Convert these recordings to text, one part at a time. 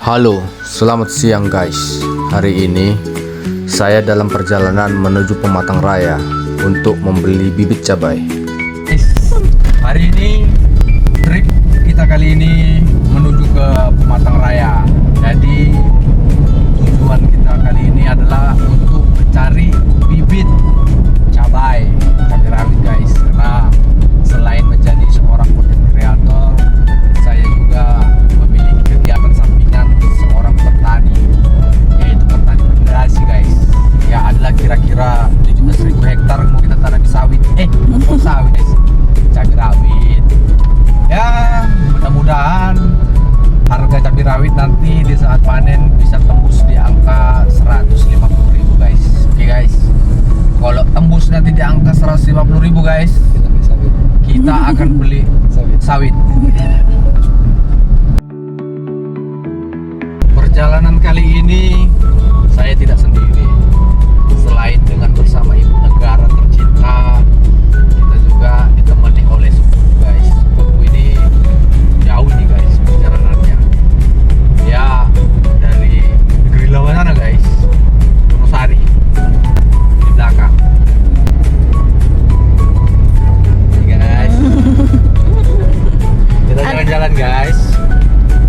Halo, selamat siang guys. Hari ini saya dalam perjalanan menuju Pematang Raya untuk membeli bibit cabai. Hari ini trip kita kali ini menuju ke Pematang Raya. Jadi tujuan kita kali ini adalah untuk mencari bibit cabai rawit guys. Karena selain menjadi seorang content creator, saya juga memiliki kegiatan sampingan seorang petani, yaitu petani benerasi guys. Ya adalah kira-kira 17.000 hektar mau kita tanami sawit. Bukan sawit guys, cabai rawit. Ya mudah-mudahan harga cabai rawit nanti di saat panen bisa tembus di angka 150.000 guys. Oke guys, kalau tembus nanti di angka 150.000 guys, kita akan beli sawit. Perjalanan kali ini saya tidak sendiri. Selain dengan bersama ibu negara tercinta, kita juga ditemani oleh sepupu guys. Sepupu ini jauh nih guys perjalanannya. Ya dari negeri lawan sana guys, Wonosari di belakang. Nih guys, kita jalan-jalan guys.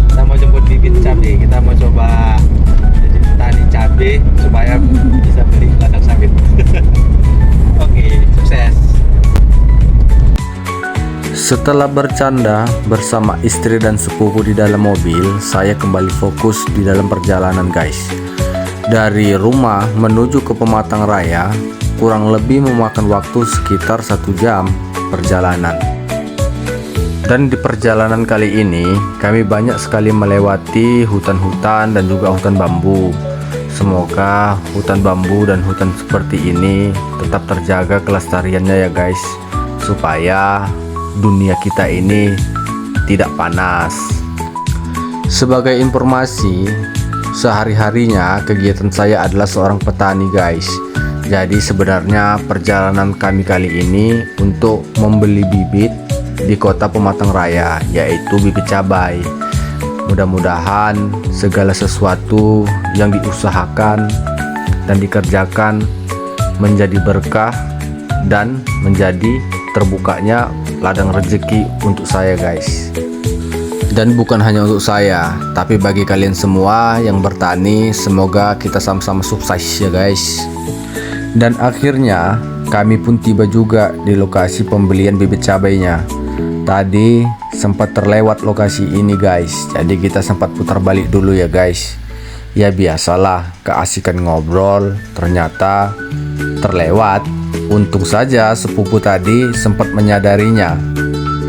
Kita mau jemput bibit cabai. Kita mau coba jadi petani cabai supaya bisa beli ladang sawit. Oke, sukses. Setelah bercanda bersama istri dan sepupu di dalam mobil, saya kembali fokus di dalam perjalanan guys. Dari rumah menuju ke Pematang Raya kurang lebih memakan waktu sekitar 1 jam perjalanan. Dan di perjalanan kali ini kami banyak sekali melewati hutan-hutan dan juga hutan bambu. Semoga hutan bambu dan hutan seperti ini tetap terjaga kelestariannya ya guys, supaya dunia kita ini tidak panas. Sebagai informasi, sehari-harinya kegiatan saya adalah seorang petani guys. Jadi sebenarnya perjalanan kami kali ini untuk membeli bibit di kota Pematang Raya, yaitu bibit cabai. Mudah-mudahan segala sesuatu yang diusahakan dan dikerjakan menjadi berkah dan menjadi terbukanya ladang rezeki untuk saya guys. Dan bukan hanya untuk saya, tapi bagi kalian semua yang bertani, semoga kita sama-sama sukses ya guys. Dan akhirnya kami pun tiba juga di lokasi pembelian bibit cabainya. Tadi sempat terlewat lokasi ini guys, jadi kita sempat putar balik dulu ya guys. Ya biasalah, keasikan ngobrol ternyata terlewat. Untung saja sepupu tadi sempat menyadarinya.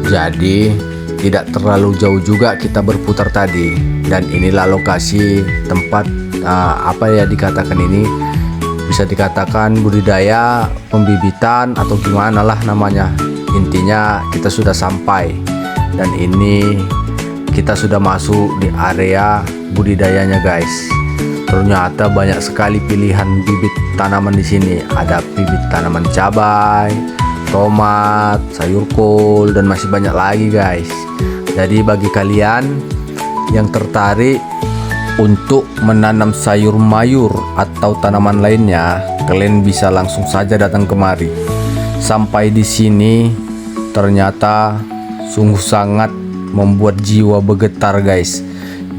Jadi tidak terlalu jauh juga kita berputar tadi. Dan inilah lokasi tempat apa ya dikatakan ini, bisa dikatakan budidaya pembibitan atau gimana lah namanya. Intinya kita sudah sampai, dan ini kita sudah masuk di area budidayanya guys. Ternyata banyak sekali pilihan bibit tanaman di sini. Ada bibit tanaman cabai, tomat, sayur kol, dan masih banyak lagi guys. Jadi bagi kalian yang tertarik untuk menanam sayur mayur atau tanaman lainnya, kalian bisa langsung saja datang kemari. Sampai di sini ternyata sungguh sangat membuat jiwa bergetar guys.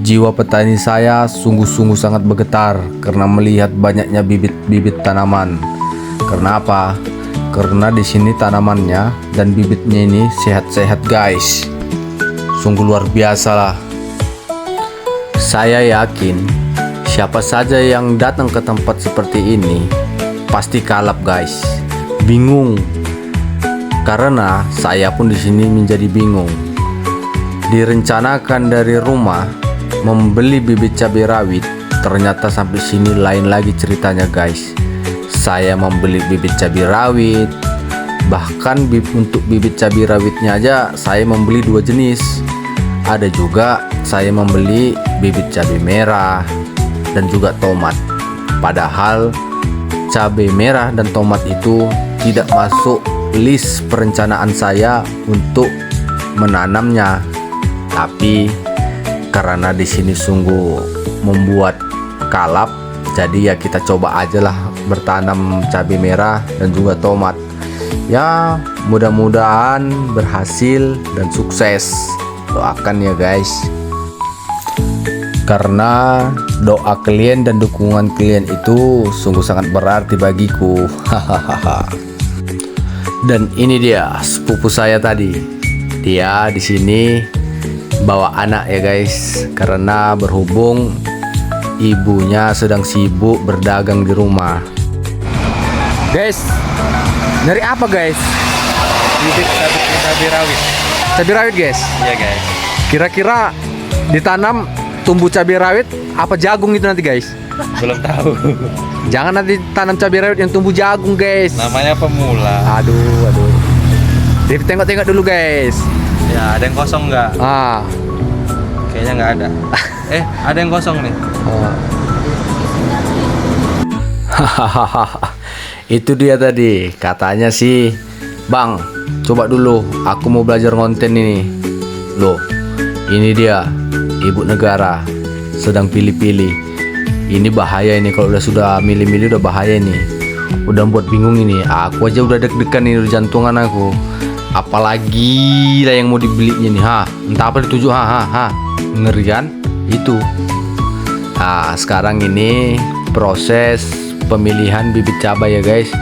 Jiwa petani saya sungguh-sungguh sangat bergetar karena melihat banyaknya bibit-bibit tanaman. Karena apa? Karena di sini tanamannya dan bibitnya ini sehat-sehat guys. Sungguh luar biasa lah. Saya yakin siapa saja yang datang ke tempat seperti ini pasti kalap guys, bingung. Karena saya pun di sini menjadi bingung. Direncanakan dari rumah membeli bibit cabai rawit, ternyata sampai sini lain lagi ceritanya guys. Saya membeli bibit cabai rawit, bahkan untuk bibit cabai rawitnya aja saya membeli 2 jenis. Ada juga saya membeli bibit cabai merah dan juga tomat. Padahal cabai merah dan tomat itu tidak masuk list perencanaan saya untuk menanamnya. Tapi karena di sini sungguh membuat kalap. Jadi ya kita coba aja lah bertanam cabai merah dan juga tomat. Ya mudah-mudahan berhasil dan sukses. Doakan ya guys. Karena doa kalian dan dukungan kalian itu sungguh sangat berarti bagiku. Hahaha. Dan ini dia sepupu saya tadi. Dia di sini bawa anak ya guys, karena berhubung ibunya sedang sibuk berdagang di rumah. Guys, dari apa guys? Bibit cabai rawit. Cabai rawit guys. Iya guys. Kira-kira ditanam tumbuh cabai rawit apa jagung itu nanti guys? Belum tahu. Jangan nanti tanam cabai rawit yang tumbuh jagung guys. Namanya pemula. Aduh. Tengok-tengok dulu guys. Ya, ada yang kosong nggak? Ah. Kayaknya nggak ada. Ada yang kosong nih. Hahaha. Itu dia tadi. Katanya sih, Bang, coba dulu. Aku mau belajar konten ini. Loh, ini dia. Ibu negara sedang pilih-pilih. Ini bahaya ini. Kalau sudah milih-milih udah bahaya nih. Udah buat bingung ini. Aku aja udah deg-degan ini, udah jantungan aku. Apalagi lah yang mau dibelinya nih. Entah apa dituju. Ngeri kan? Itu. Nah, sekarang ini proses pemilihan bibit cabai ya guys.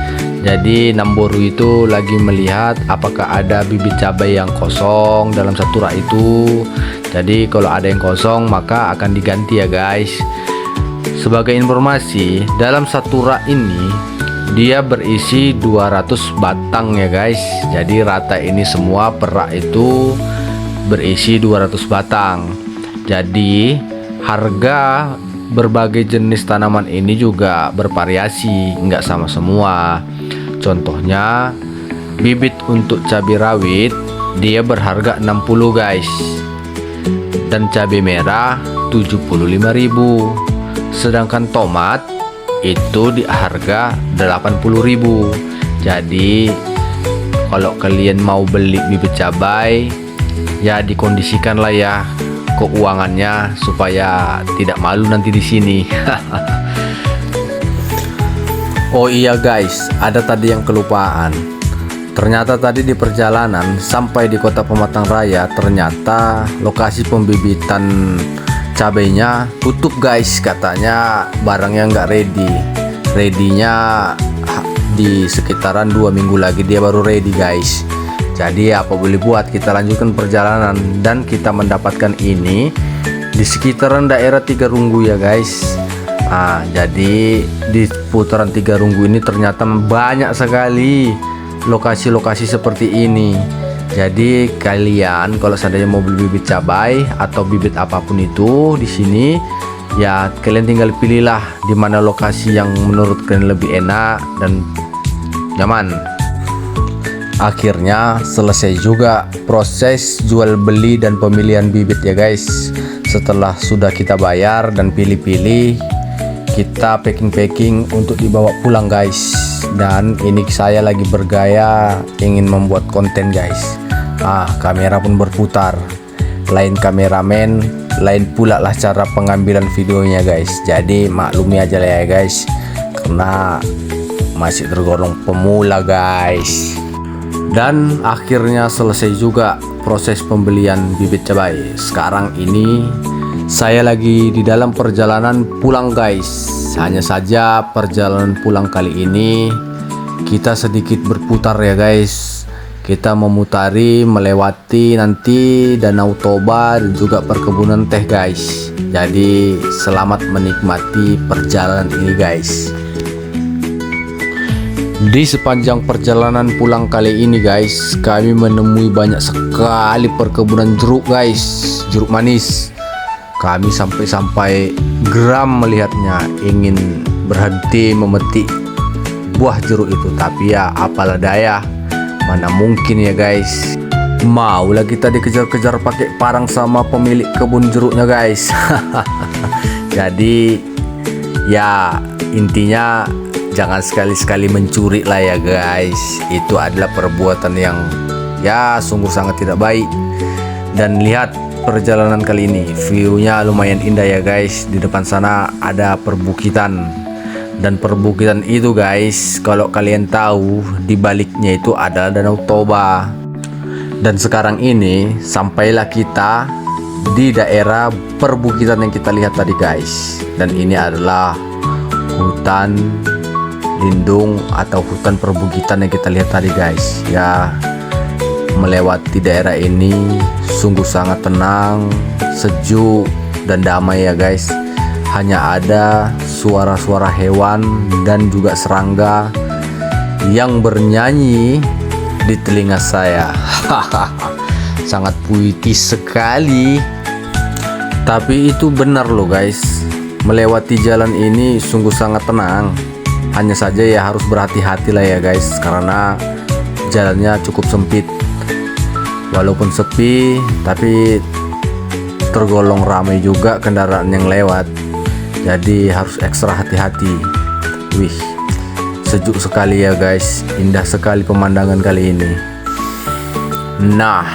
Jadi Namboru itu lagi melihat apakah ada bibit cabai yang kosong dalam satu rak itu. Jadi kalau ada yang kosong maka akan diganti ya guys. Sebagai informasi, dalam satu rak ini dia berisi 200 batang ya guys. Jadi rata ini semua per rak itu berisi 200 batang. Jadi harga berbagai jenis tanaman ini juga bervariasi, nggak sama semua. Contohnya bibit untuk cabai rawit dia berharga 60 guys, dan cabai merah 75.000. Sedangkan tomat itu di harga 80.000. Jadi kalau kalian mau beli bibit cabai ya dikondisikan lah ya keuangannya supaya tidak malu nanti di sini. Oh iya guys, ada tadi yang kelupaan. Ternyata tadi di perjalanan sampai di kota Pematang Raya, ternyata lokasi pembibitan cabainya tutup guys. Katanya barangnya nggak ready. Ready-nya di sekitaran 2 minggu lagi dia baru ready guys. Jadi apa boleh buat, kita lanjutkan perjalanan dan kita mendapatkan ini di sekitaran daerah Tigarunggu ya guys. Jadi di putaran Tigarunggu ini ternyata banyak sekali lokasi-lokasi seperti ini. Jadi kalian kalau seandainya mau beli bibit cabai atau bibit apapun itu di sini, ya kalian tinggal pilihlah di mana lokasi yang menurut kalian lebih enak dan nyaman. Akhirnya selesai juga proses jual beli dan pemilihan bibit ya guys. Setelah sudah kita bayar dan pilih-pilih, kita packing untuk dibawa pulang guys. Dan ini saya lagi bergaya ingin membuat konten guys. Kamera pun berputar. Lain kameramen, lain pula lah cara pengambilan videonya guys. Jadi maklumi aja lah ya guys, karena masih tergolong pemula guys. Dan akhirnya selesai juga proses pembelian bibit cabai. Sekarang ini saya lagi di dalam perjalanan pulang guys. Hanya saja perjalanan pulang kali ini kita sedikit berputar ya guys. Kita memutari melewati nanti Danau Toba dan juga perkebunan teh guys. Jadi selamat menikmati perjalanan ini guys. Di sepanjang perjalanan pulang kali ini guys, kami menemui banyak sekali perkebunan jeruk guys, jeruk manis. Kami sampai geram melihatnya, ingin berhenti memetik buah jeruk itu, tapi ya apalah daya, mana mungkin ya guys. Maulah kita dikejar-kejar pakai parang sama pemilik kebun jeruknya guys. Jadi ya intinya jangan sekali-sekali mencuri lah ya guys. Itu adalah perbuatan yang ya sungguh sangat tidak baik. Dan lihat perjalanan kali ini. View-nya lumayan indah ya guys. Di depan sana ada perbukitan. Dan perbukitan itu guys, kalau kalian tahu, di baliknya itu ada Danau Toba. Dan sekarang ini sampailah kita di daerah perbukitan yang kita lihat tadi guys. Dan ini adalah hutan lindung atau hutan perbukitan yang kita lihat tadi guys. Ya, melewati daerah ini sungguh sangat tenang, sejuk dan damai ya guys. Hanya ada suara-suara hewan dan juga serangga yang bernyanyi di telinga saya. Sangat puitis sekali. Tapi itu benar loh guys, melewati jalan ini sungguh sangat tenang. Hanya saja ya harus berhati-hati lah ya guys, karena jalannya cukup sempit. Walaupun sepi, tapi tergolong ramai juga kendaraan yang lewat. Jadi harus ekstra hati-hati. Wih, sejuk sekali ya guys, indah sekali pemandangan kali ini. Nah,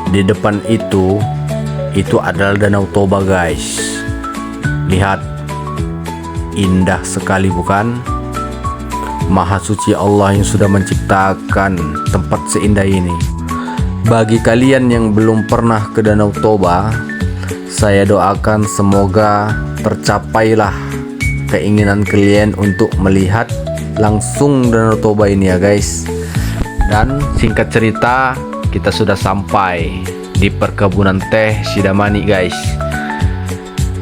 di depan itu adalah Danau Toba guys. Lihat, indah sekali bukan? Maha suci Allah yang sudah menciptakan tempat seindah ini. Bagi kalian yang belum pernah ke Danau Toba, saya doakan semoga tercapailah keinginan kalian untuk melihat langsung Danau Toba ini ya guys. Dan singkat cerita, kita sudah sampai di perkebunan teh Sidamani guys.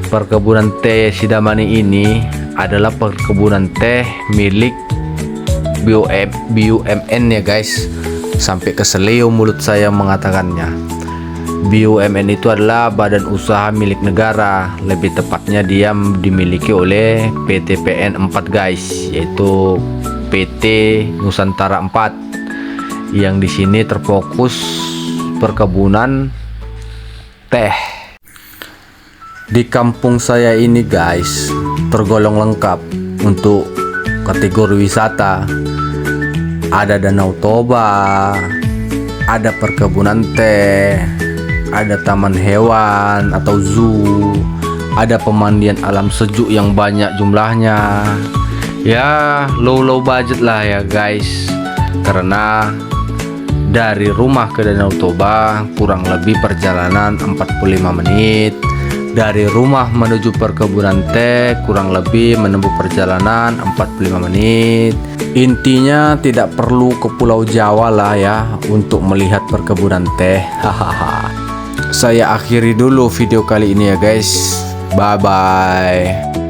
Perkebunan teh Sidamani ini adalah perkebunan teh milik BUMN ya guys. Sampai keseleo mulut saya mengatakannya. BUMN itu adalah badan usaha milik negara. Lebih tepatnya dia dimiliki oleh PT PN 4 guys, yaitu PT Nusantara 4, yang di sini terfokus perkebunan teh. Di kampung saya ini guys, tergolong lengkap untuk kategori wisata. Ada Danau Toba, ada perkebunan teh, ada taman hewan atau zoo, ada pemandian alam sejuk yang banyak jumlahnya. Ya, low budget lah ya guys. Karena dari rumah ke Danau Toba kurang lebih perjalanan 45 menit. Dari rumah menuju perkebunan teh kurang lebih menempuh perjalanan 45 menit. Intinya tidak perlu ke Pulau Jawa lah ya untuk melihat perkebunan teh. Hahaha. Saya akhiri dulu video kali ini ya guys. Bye bye.